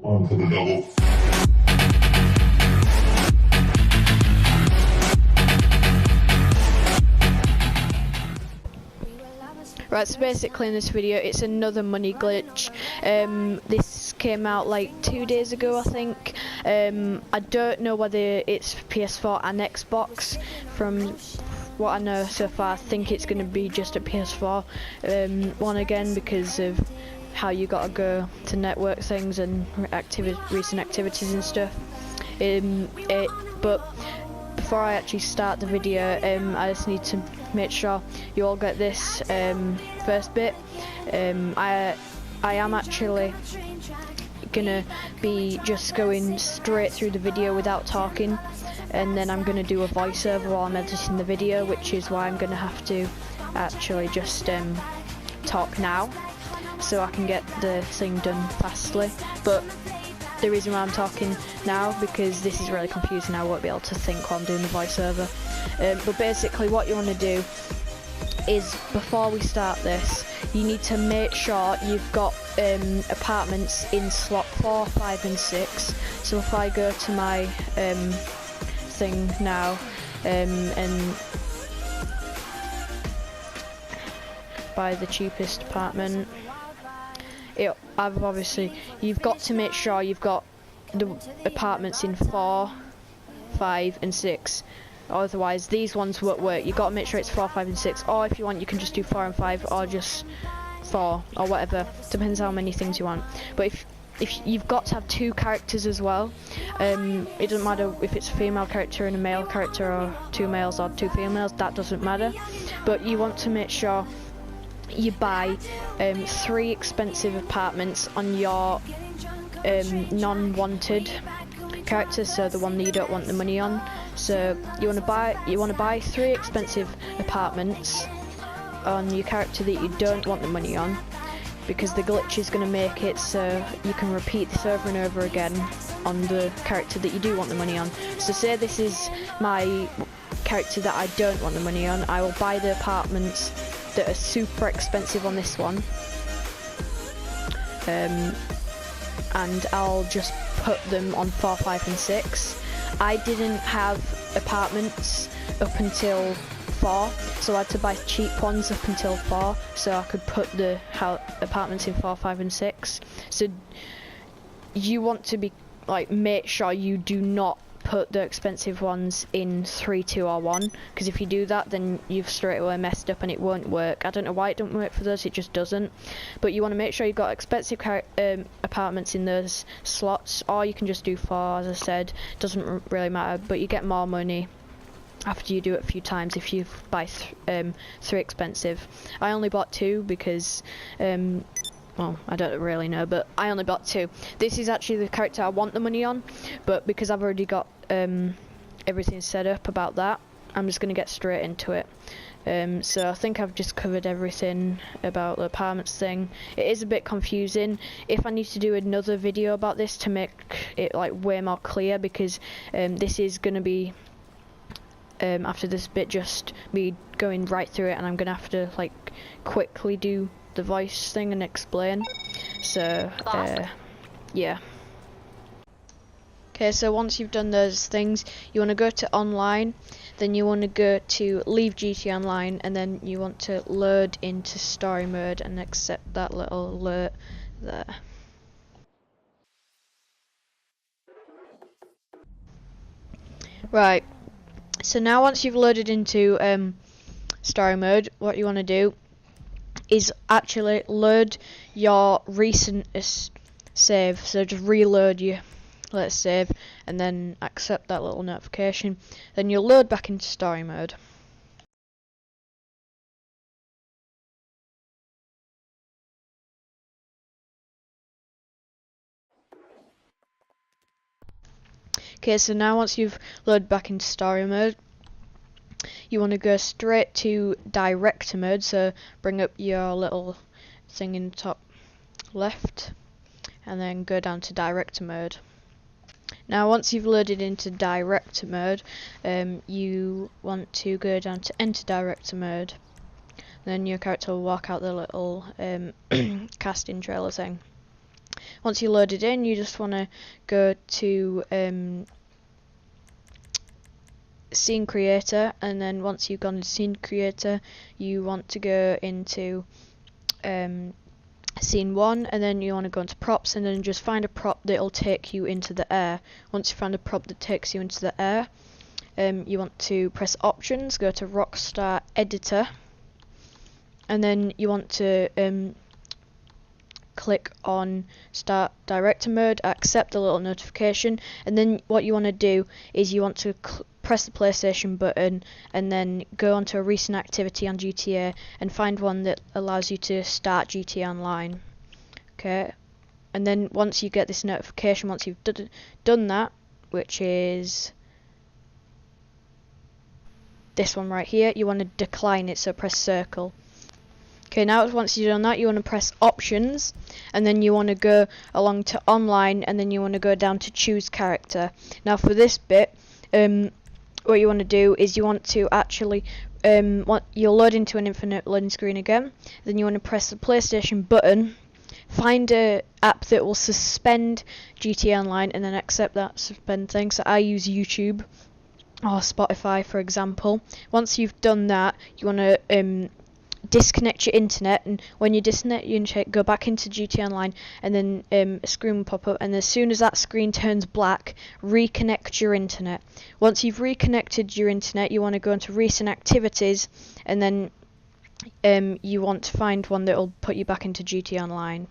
On to the double. Right, so basically in this video it's another money glitch. This came out like 2 days ago, I think. I don't know whether it's PS4 and Xbox. From what I know so far, I think it's going to be just a PS4 one again, because of how you gotta go to network things and recent activities and stuff. But before I actually start the video, I just need to make sure you all get this first bit. I am actually gonna be just going straight through the video without talking, and then I'm gonna do a voiceover while I'm editing the video, which is why I'm gonna have to actually just talk now, so I can get the thing done fastly. But the reason why I'm talking now, because this is really confusing, I won't be able to think while I'm doing the voiceover. But basically what you want to do is, before we start this, you need to make sure you've got apartments in slot 4, 5 and 6. So if I go to my thing now and buy the cheapest apartment, you've got to make sure you've got the apartments in 4, 5 and 6. Otherwise these ones won't work. You've got to make sure it's 4, 5 and 6, or if you want you can just do 4 and 5, or just 4, or whatever, depends how many things you want. But if you've got to have 2 characters as well. It doesn't matter if it's a female character and a male character, or 2 males or 2 females, that doesn't matter. But you want to make sure you buy 3 expensive apartments on your non-wanted character, so the one that you don't want the money on. So you want to buy 3 expensive apartments on your character that you don't want the money on, because the glitch is going to make it so you can repeat this over and over again on the character that you do want the money on. So say this is my character that I don't want the money on, I will buy the apartments that are super expensive on this one, and I'll just put them on 4, 5 and 6. I didn't have apartments up until 4, so I had to buy cheap ones up until 4 so I could put the apartments in 4, 5 and 6. So you want to be make sure you do not put the expensive ones in 3, 2 or 1, because if you do that then you've straight away messed up and it won't work. I don't know why it don't work for those, it just doesn't. But you want to make sure you've got expensive apartments in those slots, or you can just do 4, as I said, doesn't really matter, but you get more money after you do it a few times if you buy 3 expensive. I only bought 2 because well, I don't really know, but I only bought 2. This is actually the character I want the money on, but because I've already got everything set up about that, I'm just going to get straight into it. So I think I've just covered everything about the apartments thing. It is a bit confusing. If I need to do another video about this to make it way more clear, because this is going to be after this bit just me going right through it, and I'm going to have to quickly do the voice thing and explain. So yeah. Okay, so once you've done those things, you want to go to online, then you want to go to leave GTA Online, and then you want to load into story mode and accept that little alert there. Right, so now once you've loaded into story mode, what you want to do is actually load your recentest save. So just reload your let's save and then accept that little notification, then you'll load back into story mode. Okay, so now once you've loaded back into story mode, you want to go straight to director mode, so bring up your little thing in the top left and then go down to director mode. Now once you've loaded into director mode, you want to go down to enter director mode, then your character will walk out the little casting trailer thing. Once you load it in, you just want to go to scene creator, and then once you've gone to scene creator, you want to go into scene 1, and then you want to go into props, and then just find a prop that'll take you into the air. Once you find a prop that takes you into the air, you want to press options, go to Rockstar Editor, and then you want to click on start director mode, accept the little notification, and then what you want to do is you want to press the PlayStation button and then go onto a recent activity on GTA and find one that allows you to start GTA Online. Okay, and then once you get this notification, once you've done that, which is this one right here, you want to decline it, so press circle. Okay, now once you've done that, you want to press options, and then you want to go along to online, and then you want to go down to choose character. Now for this bit, what you want to do is you want to actually, you'll load into an infinite loading screen again, then you want to press the PlayStation button, find a app that will suspend GTA Online, and then accept that suspend thing. So I use YouTube or Spotify, for example. Once you've done that, you want to disconnect your internet, and when you disconnect your internet, go back into GTA Online, and then a screen will pop up, and as soon as that screen turns black, reconnect your internet. Once you've reconnected your internet, you want to go into recent activities, and then you want to find one that will put you back into GTA Online.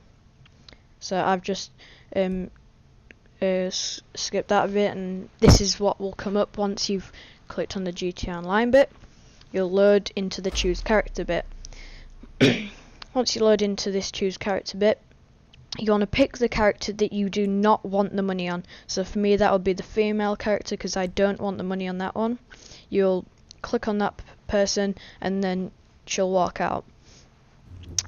So I've just skipped that bit, and this is what will come up once you've clicked on the GTA Online bit. You'll load into the choose character bit. Once you load into this choose character bit, you want to pick the character that you do not want the money on. So for me, that would be the female character, because I don't want the money on that one. You'll click on that person, and then she'll walk out.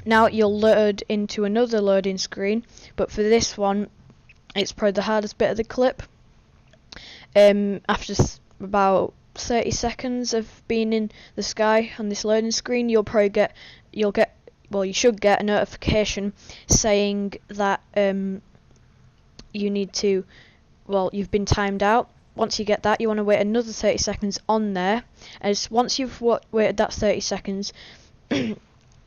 Now you'll load into another loading screen, but for this one, it's probably the hardest bit of the clip. After about 30 seconds of being in the sky on this loading screen, you should get a notification saying that you've been timed out. Once you get that, you want to wait another 30 seconds on there, as once you've waited that 30 seconds,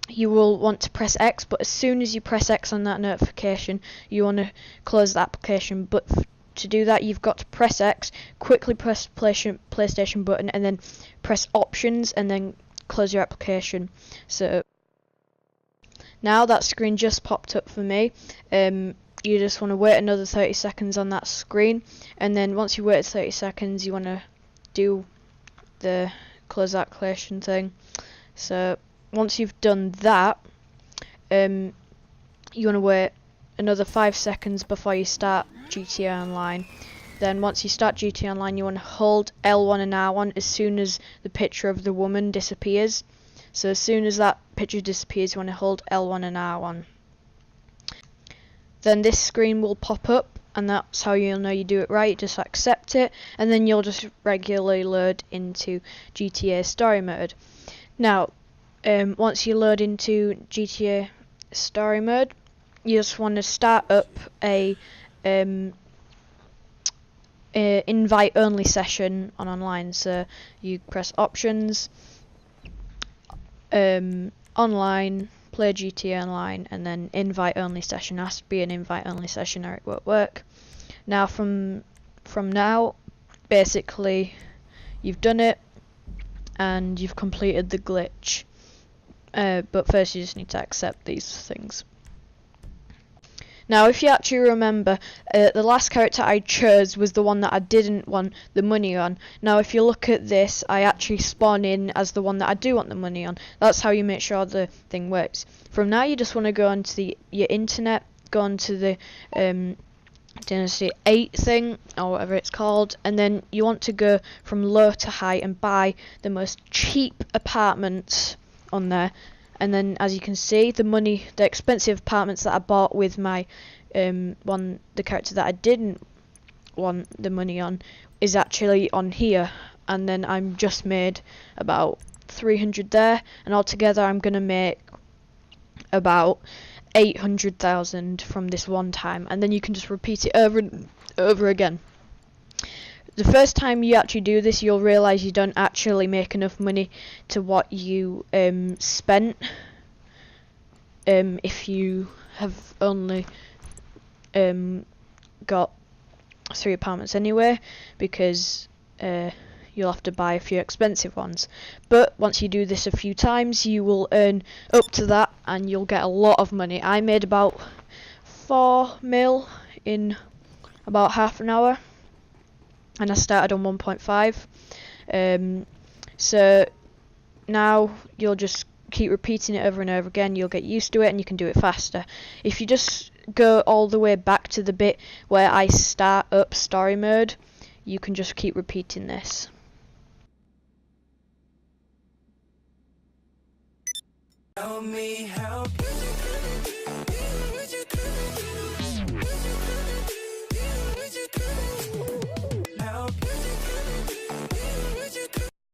you will want to press X, but as soon as you press X on that notification, you want to close the application. But to do that, you've got to press X, quickly press PlayStation button, and then press options, and then close your application. So now that screen just popped up for me. You just want to wait another 30 seconds on that screen, and then once you wait 30 seconds, you want to do the close application thing. So once you've done that, you want to wait another 5 seconds before you start GTA Online. Then once you start GTA Online, you want to hold L1 and R1 as soon as the picture of the woman disappears. So as soon as that picture disappears, you want to hold L1 and R1. Then this screen will pop up, and that's how you'll know you do it right. Just accept it, and then you'll just regularly load into GTA Story Mode. Now, once you load into GTA Story Mode, you just want to start up a invite only session on online. So you press options, online, play GTA Online, and then invite only session. It has to be an invite only session or it won't work. Now from now, basically you've done it and you've completed the glitch, but first you just need to accept these things. Now if you actually remember, the last character I chose was the one that I didn't want the money on. Now if you look at this, I actually spawn in as the one that I do want the money on. That's how you make sure the thing works. From now you just want to go onto your internet, go onto the Dynasty 8 thing, or whatever it's called, and then you want to go from low to high and buy the most cheap apartments on there. And then, as you can see, the expensive apartments that I bought with my the character that I didn't want the money on, is actually on here. And then I'm just made about 300 there, and altogether I'm gonna make about 800,000 from this one time, and then you can just repeat it over and over again. The first time you actually do this, you'll realise you don't actually make enough money to what you spent if you have only got 3 apartments anyway, because you'll have to buy a few expensive ones. But once you do this a few times, you will earn up to that and you'll get a lot of money. I made about 4 mil in about half an hour, and I started on 1.5. So now you'll just keep repeating it over and over again. You'll get used to it and you can do it faster. If you just go all the way back to the bit where I start up story mode, you can just keep repeating this. Help me help you.